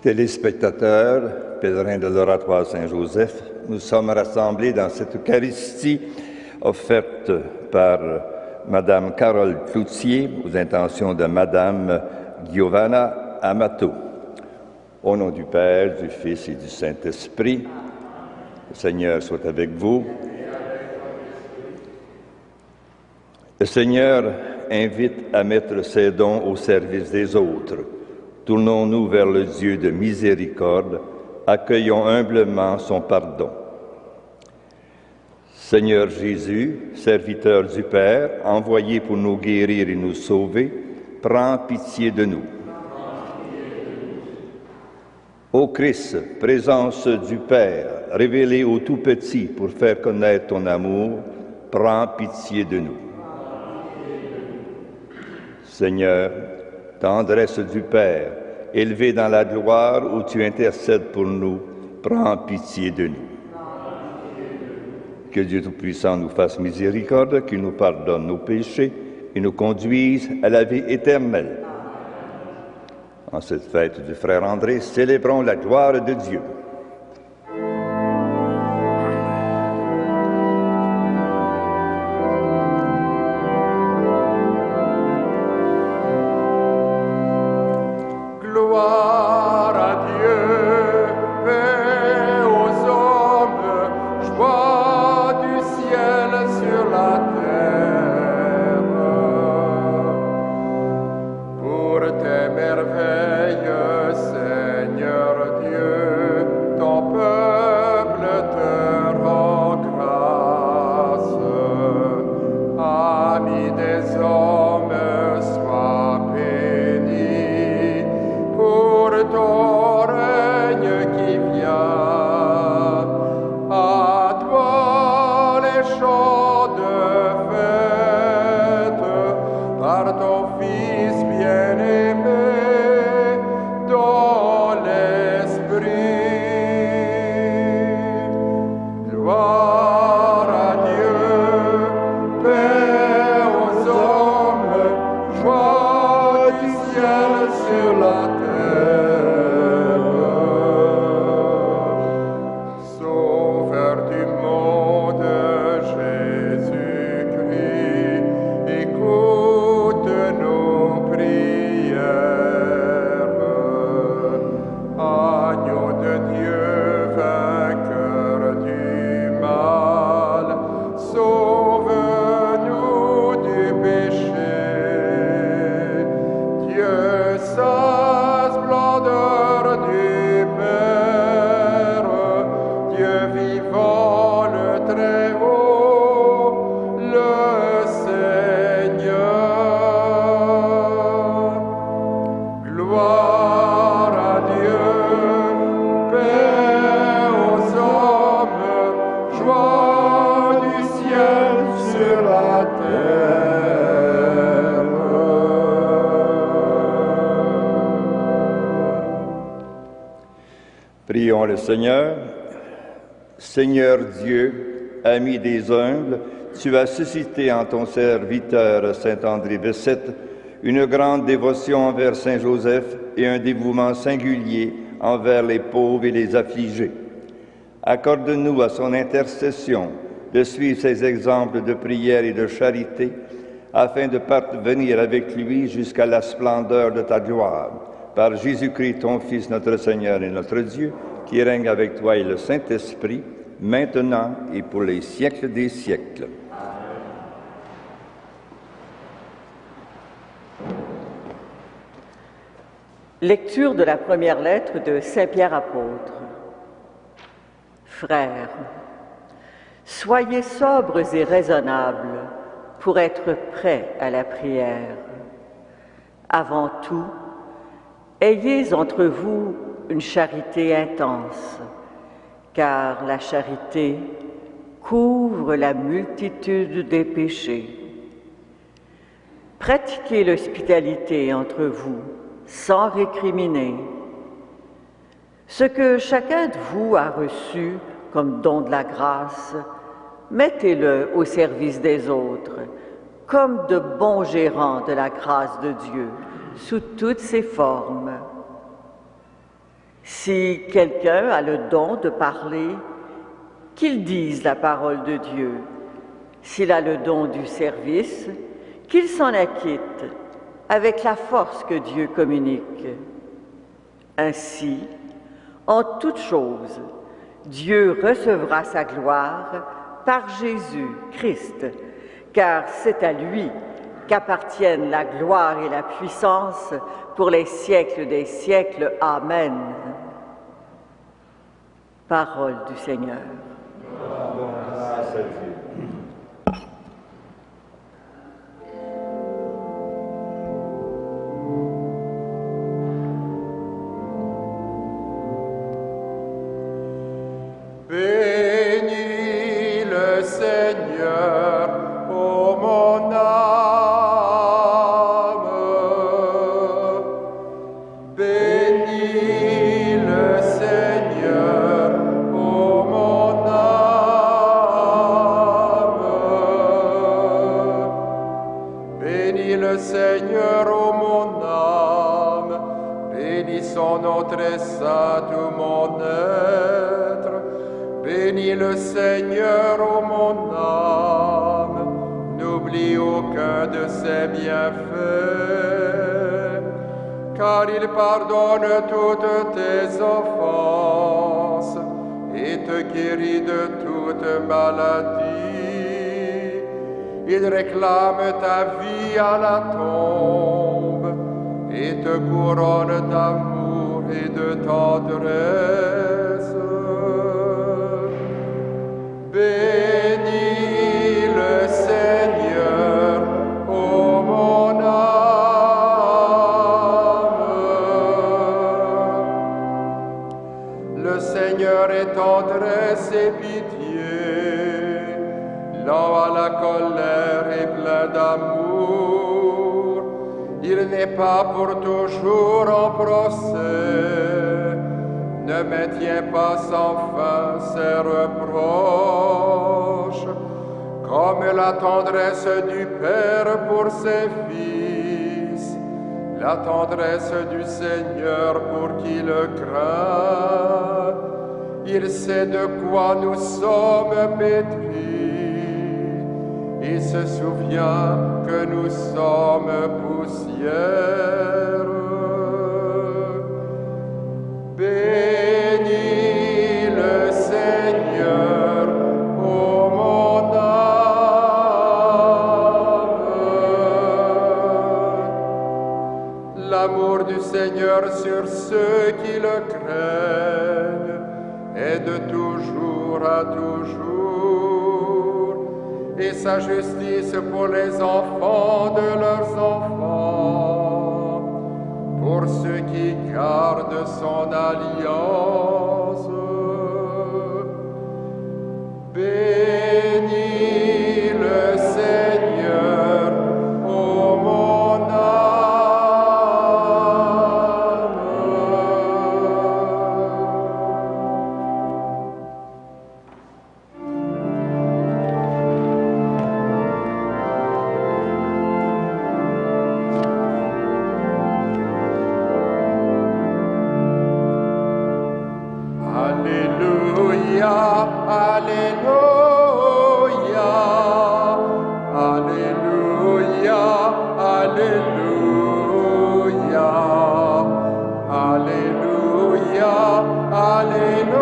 Téléspectateurs, pèlerins de l'Oratoire Saint-Joseph, nous sommes rassemblés dans cette Eucharistie offerte par Madame Carole Cloutier aux intentions de Madame Giovanna Amato. Au nom du Père, du Fils et du Saint-Esprit, le Seigneur soit avec vous. Le Seigneur invite à mettre ses dons au service des autres. Tournons-nous vers le Dieu de miséricorde, accueillons humblement son pardon. Seigneur Jésus, serviteur du Père, envoyé pour nous guérir et nous sauver, prends pitié de nous. Ô Christ, présence du Père, révélé au tout-petit pour faire connaître ton amour, prends pitié de nous. Seigneur, tendresse du Père, élevé dans la gloire où tu intercèdes pour nous, prends pitié de nous. Que Dieu Tout-Puissant nous fasse miséricorde, qu'il nous pardonne nos péchés et nous conduise à la vie éternelle. En cette fête du frère André, célébrons la gloire de Dieu. Prions le Seigneur. Seigneur Dieu, ami des humbles, tu as suscité en ton serviteur Saint André Bessette une grande dévotion envers Saint Joseph et un dévouement singulier envers les pauvres et les affligés. Accorde-nous à son intercession de suivre ses exemples de prière et de charité afin de parvenir avec lui jusqu'à la splendeur de ta gloire. Par Jésus-Christ, ton Fils, notre Seigneur et notre Dieu, qui règne avec toi et le Saint-Esprit, maintenant et pour les siècles des siècles. Lecture de la première lettre de Saint Pierre apôtre. Frères, soyez sobres et raisonnables pour être prêts à la prière. Avant tout, ayez entre vous une charité intense, car la charité couvre la multitude des péchés. Pratiquez l'hospitalité entre vous, sans récriminer. Ce que chacun de vous a reçu comme don de la grâce, mettez-le au service des autres, comme de bons gérants de la grâce de Dieu, sous toutes ses formes. Si quelqu'un a le don de parler, qu'il dise la parole de Dieu. S'il a le don du service, qu'il s'en acquitte avec la force que Dieu communique. Ainsi, en toutes choses, Dieu recevra sa gloire par Jésus-Christ, car c'est à lui qu'appartiennent la gloire et la puissance pour les siècles des siècles. Amen. Parole du Seigneur. Grâce à Dieu. Bénis le Seigneur, ô mon âme. Bénis le Seigneur, ô mon âme. Bénis le Seigneur, ô mon âme. Bénis son nom très saint, tout mon être. Bénis le Seigneur, ô mon âme, n'oublie aucun de ses bienfaits, car il pardonne toutes tes offenses et te guérit de toute maladie. Il réclame ta vie à la tombe et te couronne d'amour et de tendresse. Bénis le Seigneur, ô mon âme. Le Seigneur est tendresse et pitié, lent à la colère et plein d'amour. Il n'est pas pour toujours en procès, ne maintient pas sans fin ses reproches, comme la tendresse du Père pour ses fils, la tendresse du Seigneur pour qui le craint. Il sait de quoi nous sommes pétris, il se souvient que nous sommes poussière. Bénis le Seigneur, ô mon âme. L'amour du Seigneur sur ceux qui le craignent est de toujours à toujours, et sa justice pour les enfants de leurs enfants, pour ceux qui gardent son alliance. Bénis le Seigneur, ô mon âme. Alléluia, Alléluia, Alléluia, Alléluia, Alléluia, Alléluia,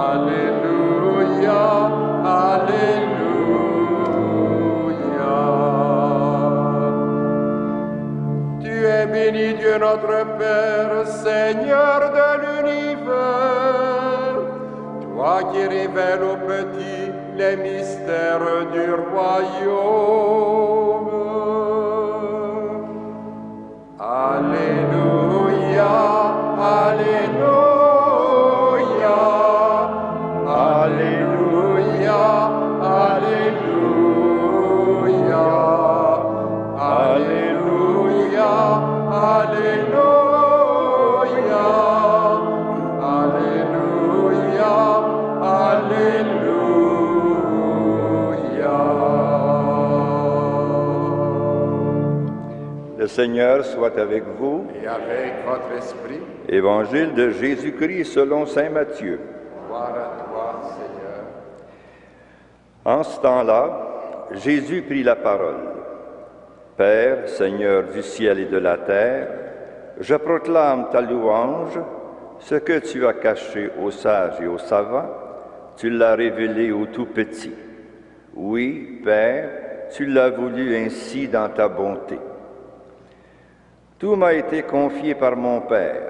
Alléluia, Alléluia. Tu es béni, Dieu notre Père, Seigneur de l'univers, toi qui révèles aux petits les mystères du royaume. Alléluia, Alléluia, Alléluia, Alléluia, Alléluia, Alléluia. Alléluia, Alléluia. Seigneur soit avec vous. Et avec votre esprit, Évangile de Jésus-Christ selon saint Matthieu. gloire à toi, Seigneur. En ce temps-là, Jésus prit la parole. Père, Seigneur du ciel et de la terre, je proclame ta louange, ce que tu as caché aux sages et aux savants, tu l'as révélé aux tout-petits. Oui, Père, tu l'as voulu ainsi dans ta bonté. Tout m'a été confié par mon Père.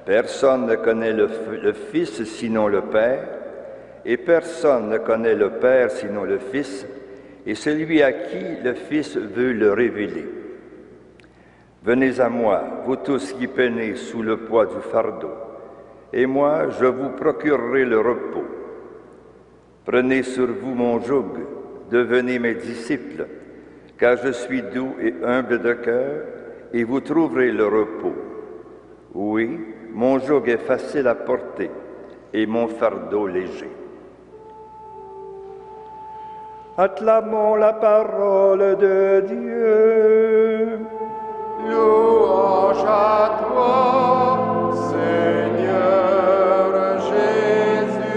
Personne ne connaît le Fils sinon le Père, et personne ne connaît le Père sinon le Fils, et celui à qui le Fils veut le révéler. Venez à moi, vous tous qui peinez sous le poids du fardeau, et moi je vous procurerai le repos. Prenez sur vous mon joug, devenez mes disciples, car je suis doux et humble de cœur, et vous trouverez le repos. Oui, mon joug est facile à porter, et mon fardeau léger. Acclamons la parole de Dieu. Louange à toi, Seigneur Jésus.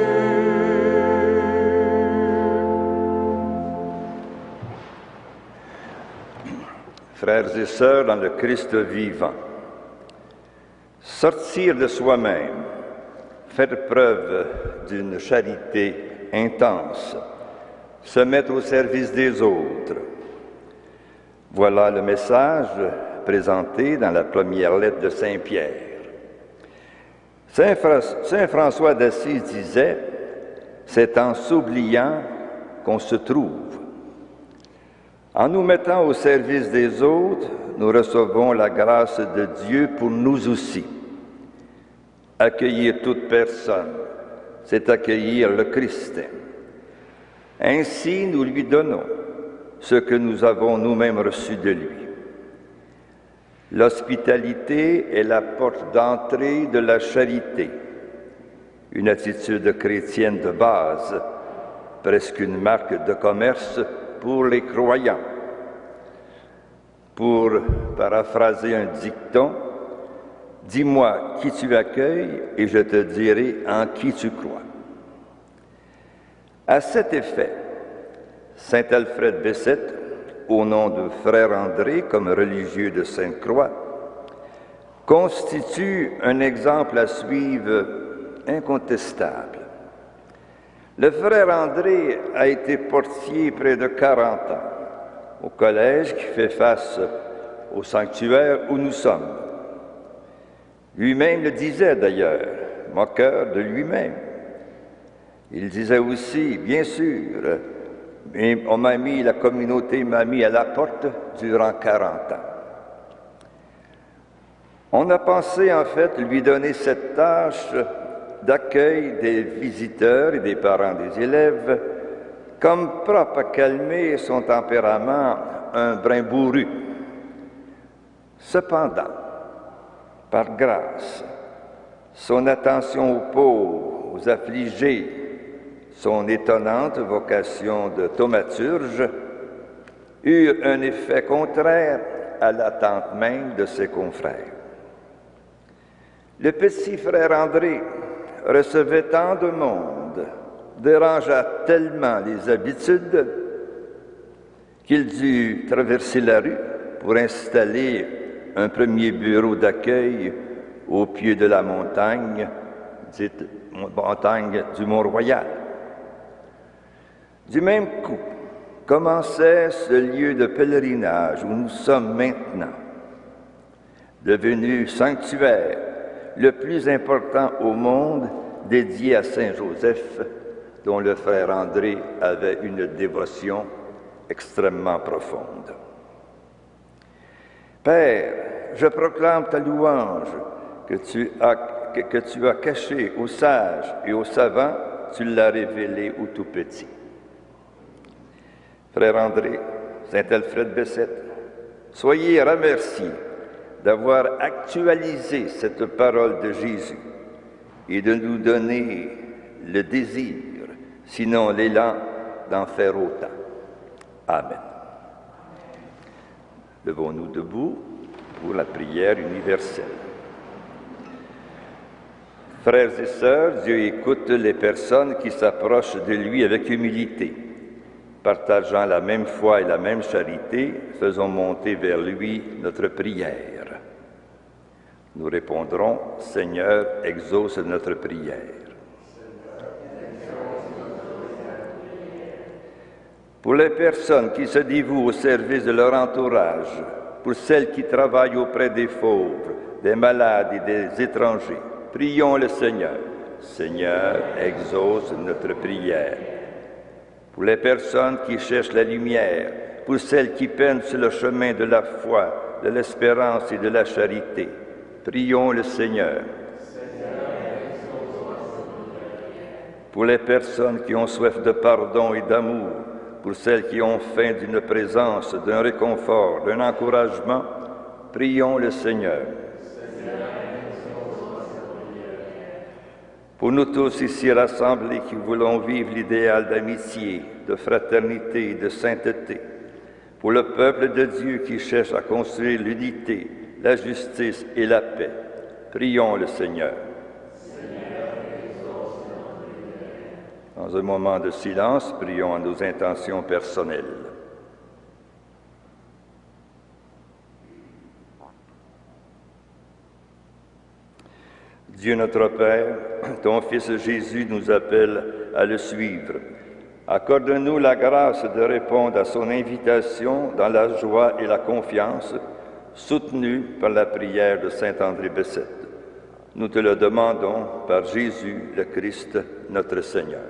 Frères et sœurs dans le Christ vivant, sortir de soi-même, faire preuve d'une charité intense, se mettre au service des autres. Voilà le message présenté dans la première lettre de Saint Pierre. Saint François d'Assise disait « C'est en s'oubliant qu'on se trouve ». En nous mettant au service des autres, nous recevons la grâce de Dieu pour nous aussi. Accueillir toute personne, c'est accueillir le Christ. Ainsi, nous lui donnons ce que nous avons nous-mêmes reçu de lui. L'hospitalité est la porte d'entrée de la charité, une attitude chrétienne de base, presque une marque de commerce pour les croyants. Pour paraphraser un dicton, « Dis-moi qui tu accueilles et je te dirai en qui tu crois ». À cet effet, saint Alfred Bessette, au nom de frère André comme religieux de Sainte-Croix, constitue un exemple à suivre incontestable. Le frère André a été portier près de 40 ans au collège qui fait face au sanctuaire où nous sommes. Lui-même le disait d'ailleurs, moqueur de lui-même. Il disait aussi, bien sûr, la communauté m'a mis à la porte durant 40 ans. On a pensé en fait lui donner cette tâche d'accueil des visiteurs et des parents des élèves comme propre à calmer son tempérament un brin bourru. Cependant, par grâce, son attention aux pauvres, aux affligés, son étonnante vocation de thaumaturge eurent un effet contraire à l'attente même de ses confrères. Le petit frère André recevait tant de monde, dérangea tellement les habitudes qu'il dut traverser la rue pour installer un premier bureau d'accueil au pied de la montagne, dite montagne du Mont-Royal. Du même coup, commençait ce lieu de pèlerinage où nous sommes maintenant, devenu sanctuaire, le plus important au monde, dédié à Saint Joseph, dont le frère André avait une dévotion extrêmement profonde. Père, je proclame ta louange que tu as cachée aux sages et aux savants, tu l'as révélée aux tout-petits. Frère André, saint Alfred Bessette, soyez remerciés d'avoir actualisé cette parole de Jésus et de nous donner le désir, sinon l'élan, d'en faire autant. Amen. Levons-nous debout. pour la prière universelle. Frères et sœurs, Dieu écoute les personnes qui s'approchent de lui avec humilité. Partageant la même foi et la même charité, faisons monter vers lui notre prière. Nous répondrons, Seigneur, exauce notre prière. Pour les personnes qui se dévouent au service de leur entourage, pour celles qui travaillent auprès des pauvres, des malades et des étrangers, prions le Seigneur. Seigneur, exauce notre prière. Pour les personnes qui cherchent la lumière, pour celles qui peinent sur le chemin de la foi, de l'espérance et de la charité, prions le Seigneur. Pour les personnes qui ont soif de pardon et d'amour, pour celles qui ont faim d'une présence, d'un réconfort, d'un encouragement, prions le Seigneur. Pour nous tous ici rassemblés qui voulons vivre l'idéal d'amitié, de fraternité et de sainteté, pour le peuple de Dieu qui cherche à construire l'unité, la justice et la paix, prions le Seigneur. Dans un moment de silence, prions à nos intentions personnelles. Dieu notre Père, ton Fils Jésus nous appelle à le suivre. Accorde-nous la grâce de répondre à son invitation dans la joie et la confiance, soutenus par la prière de saint André Bessette. Nous te le demandons par Jésus le Christ, notre Seigneur.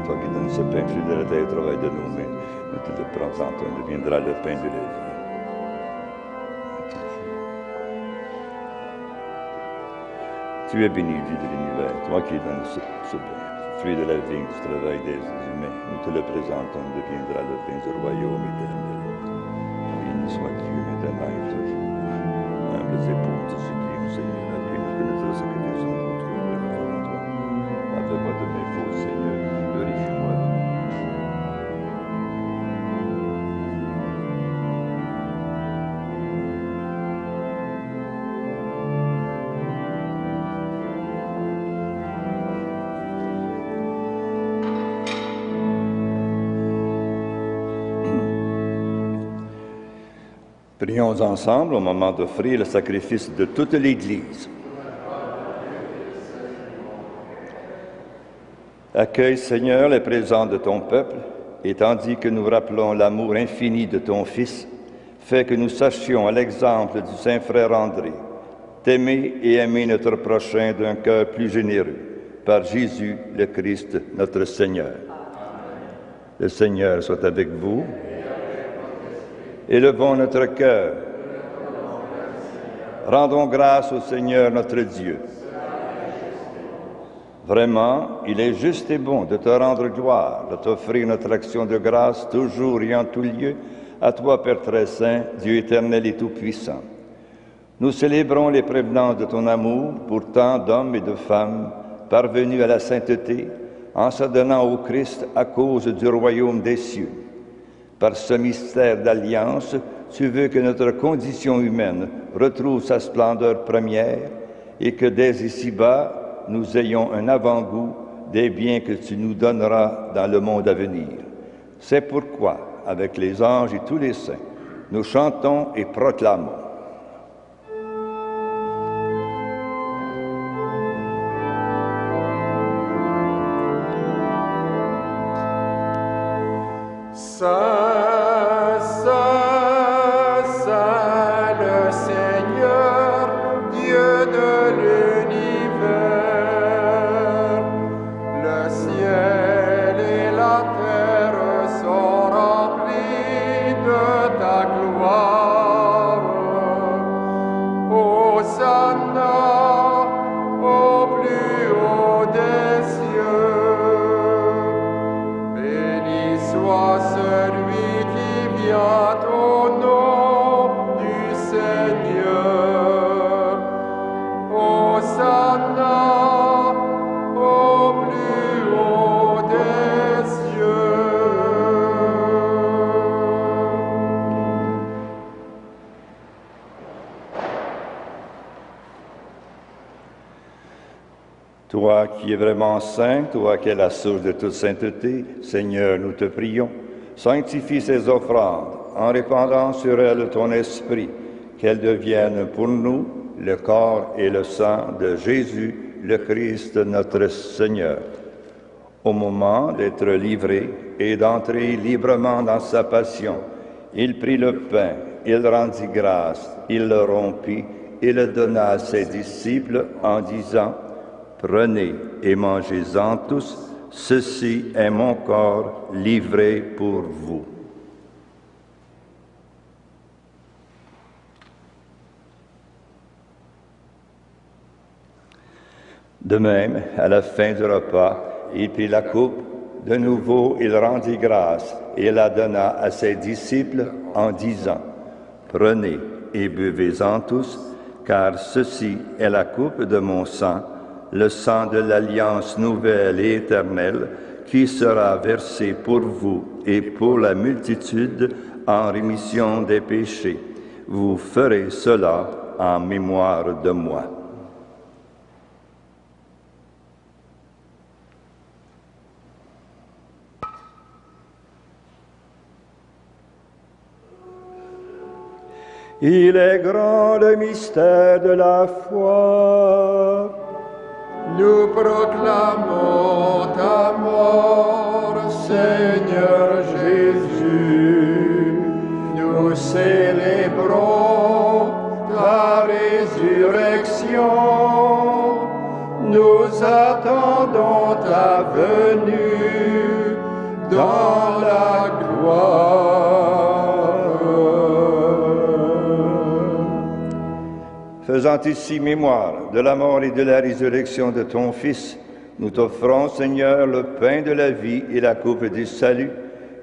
toi qui donnes ce pain, fruit de la terre, travail de nos mains. Nous te le présentons, deviendra le pain de la vie. Tu es béni, Dieu de l'univers, toi qui donnes ce pain, fruit de la vigne, du travail des humains. Nous te le présentons, deviendra le pain du royaume éternel. Béni soit Dieu maintenant et toujours. Humbles épaules, te supplient, Seigneur, appuie-nous que nous faisons que des hommes nous trouvent devant toi. Lave-moi de mes fautes, Seigneur, purifie-moi de mon Prions ensemble au moment d'offrir le sacrifice de toute l'Église. Accueille, Seigneur, les présents de ton peuple, et tandis que nous rappelons l'amour infini de ton Fils, fais que nous sachions, à l'exemple du Saint Frère André, t'aimer et aimer notre prochain d'un cœur plus généreux, par Jésus le Christ, notre Seigneur. Le Seigneur soit avec vous. Élevons notre cœur. Rendons grâce au Seigneur notre Dieu. Vraiment, il est juste et bon de te rendre gloire, de t'offrir notre action de grâce toujours et en tout lieu, à toi, Père très saint, Dieu éternel et tout-puissant. Nous célébrons les prévenances de ton amour pour tant d'hommes et de femmes parvenus à la sainteté en se donnant au Christ à cause du royaume des cieux. Par ce mystère d'alliance, tu veux que notre condition humaine retrouve sa splendeur première et que dès ici-bas, nous ayons un avant-goût des biens que tu nous donneras dans le monde à venir. C'est pourquoi, avec les anges et tous les saints, nous chantons et proclamons. Saint, Saint, Saint, le Seigneur, Dieu de l'univers. Toi qui es vraiment saint, toi qui es la source de toute sainteté, Seigneur, nous te prions, sanctifie ces offrandes en répandant sur elles ton esprit, qu'elles deviennent pour nous le corps et le sang de Jésus, le Christ, notre Seigneur. Au moment d'être livré et d'entrer librement dans sa passion, il prit le pain, il rendit grâce, il le rompit et le donna à ses disciples en disant: « Prenez et mangez-en tous, ceci est mon corps livré pour vous. » De même, à la fin du repas, il prit la coupe, de nouveau il rendit grâce et la donna à ses disciples en disant: « Prenez et buvez-en tous, car ceci est la coupe de mon sang, le sang de l'alliance nouvelle et éternelle, qui sera versé pour vous et pour la multitude en rémission des péchés. Vous ferez cela en mémoire de moi. » Il est grand le mystère de la foi. Nous proclamons ta mort, Seigneur Jésus. Nous célébrons ta résurrection. Nous attendons ta venue dans la gloire. Faisant ici mémoire de la mort et de la résurrection de ton Fils, nous t'offrons, Seigneur, le pain de la vie et la coupe du salut,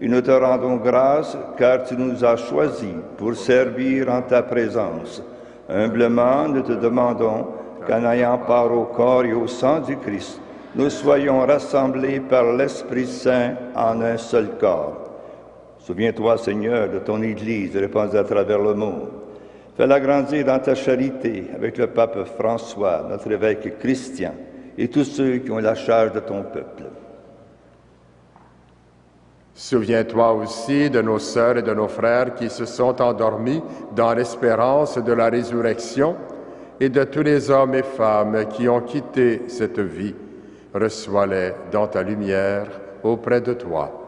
et nous te rendons grâce, car tu nous as choisis pour servir en ta présence. Humblement, nous te demandons qu'en ayant part au corps et au sang du Christ, nous soyons rassemblés par l'Esprit Saint en un seul corps. Souviens-toi, Seigneur, de ton Église répandue à travers le monde. Fais-la grandir dans ta charité avec le pape François, notre évêque Christian, et tous ceux qui ont la charge de ton peuple. Souviens-toi aussi de nos sœurs et de nos frères qui se sont endormis dans l'espérance de la résurrection et de tous les hommes et femmes qui ont quitté cette vie. Reçois-les dans ta lumière auprès de toi.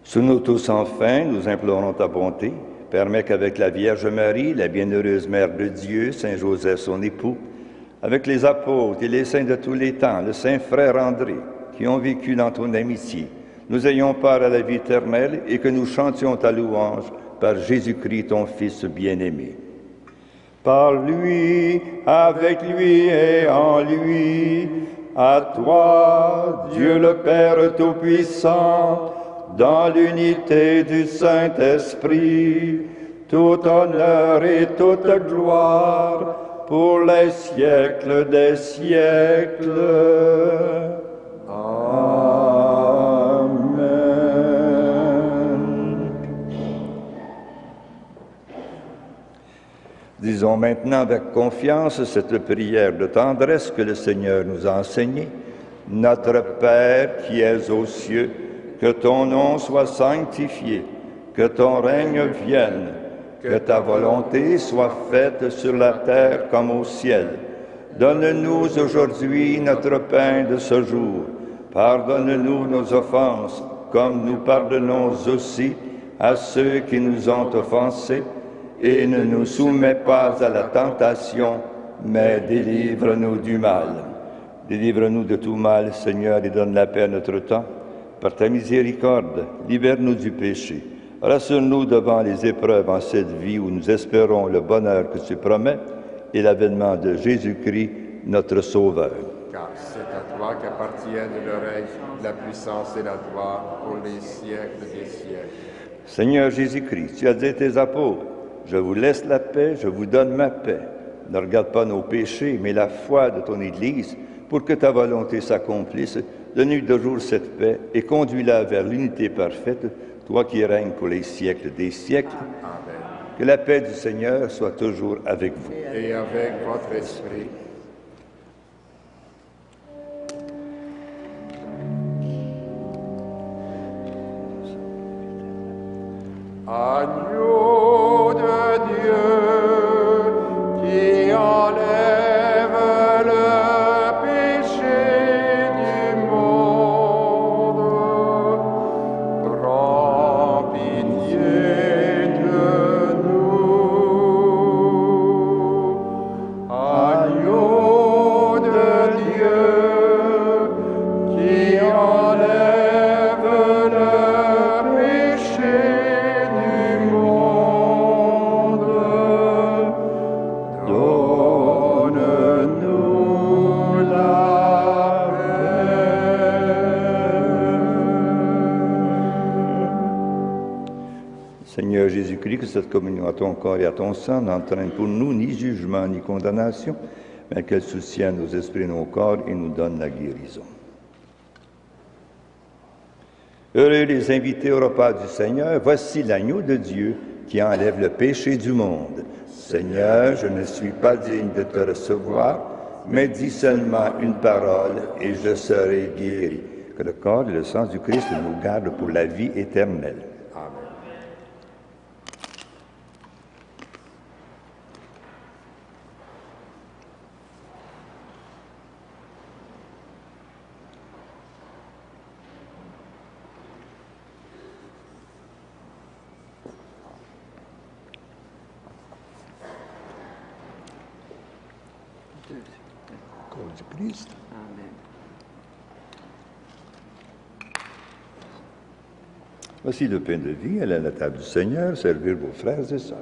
Sous nous tous enfin, nous implorons ta bonté. Permets qu'avec la Vierge Marie, la bienheureuse Mère de Dieu, Saint Joseph son époux, avec les apôtres et les saints de tous les temps, le saint frère André, qui ont vécu dans ton amitié, nous ayons part à la vie éternelle et que nous chantions ta louange par Jésus-Christ, ton Fils bien-aimé. Par lui, avec lui et en lui, à toi, Dieu le Père Tout-Puissant, dans l'unité du Saint-Esprit, tout honneur et toute gloire pour les siècles des siècles. Amen. Disons maintenant avec confiance cette prière de tendresse que le Seigneur nous a enseignée. Notre Père qui es aux cieux, que ton nom soit sanctifié, que ton règne vienne, que ta volonté soit faite sur la terre comme au ciel. Donne-nous aujourd'hui notre pain de ce jour. Pardonne-nous nos offenses, comme nous pardonnons aussi à ceux qui nous ont offensés. Et ne nous soumets pas à la tentation, mais délivre-nous du mal. Délivre-nous de tout mal, Seigneur, et donne la paix à notre temps. Par ta miséricorde, libère-nous du péché. Rassure-nous devant les épreuves en cette vie où nous espérons le bonheur que tu promets et l'avènement de Jésus-Christ, notre Sauveur. Car c'est à toi qu'appartiennent le règne, la puissance et la gloire pour les siècles des siècles. Seigneur Jésus-Christ, tu as dit à tes apôtres, « Je vous laisse la paix, je vous donne ma paix. » Ne regarde pas nos péchés, mais la foi de ton Église, pour que ta volonté s'accomplisse. Donne-lui de jour cette paix et conduis-la vers l'unité parfaite, toi qui règnes pour les siècles des siècles. Amen. Que la paix du Seigneur soit toujours avec vous. Et avec votre esprit. Agneau de Dieu qui enlève le péché du monde, prends pitié de nous. Agneau de Dieu qui enlève le péché. Seigneur Jésus-Christ, que cette communion à ton corps et à ton sang n'entraîne pour nous ni jugement ni condamnation, mais qu'elle soutienne nos esprits et nos corps et nous donne la guérison. Heureux les invités au repas du Seigneur, voici l'agneau de Dieu qui enlève le péché du monde. Seigneur, je ne suis pas digne de te recevoir, mais dis seulement une parole et je serai guéri. Que le corps et le sang du Christ nous gardent pour la vie éternelle. Corps du Christ. Amen. Voici le pain de vie, elle est à la table du Seigneur, servir vos frères et sœurs.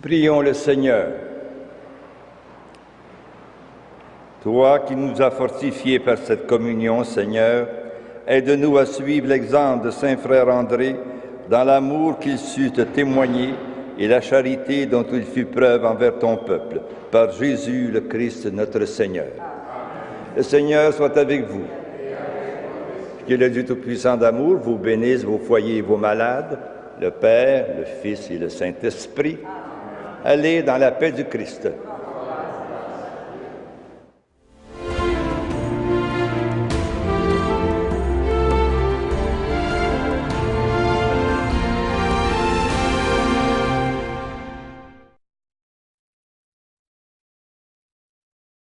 Prions le Seigneur. Toi qui nous as fortifiés par cette communion, Seigneur, aide-nous à suivre l'exemple de Saint Frère André dans l'amour qu'il sut te témoigner et la charité dont il fit preuve envers ton peuple, par Jésus le Christ notre Seigneur. Le Seigneur soit avec vous. Que le Dieu Tout-Puissant d'amour vous bénisse vos foyers et vos malades, le Père, le Fils et le Saint-Esprit. Allez dans la paix du Christ.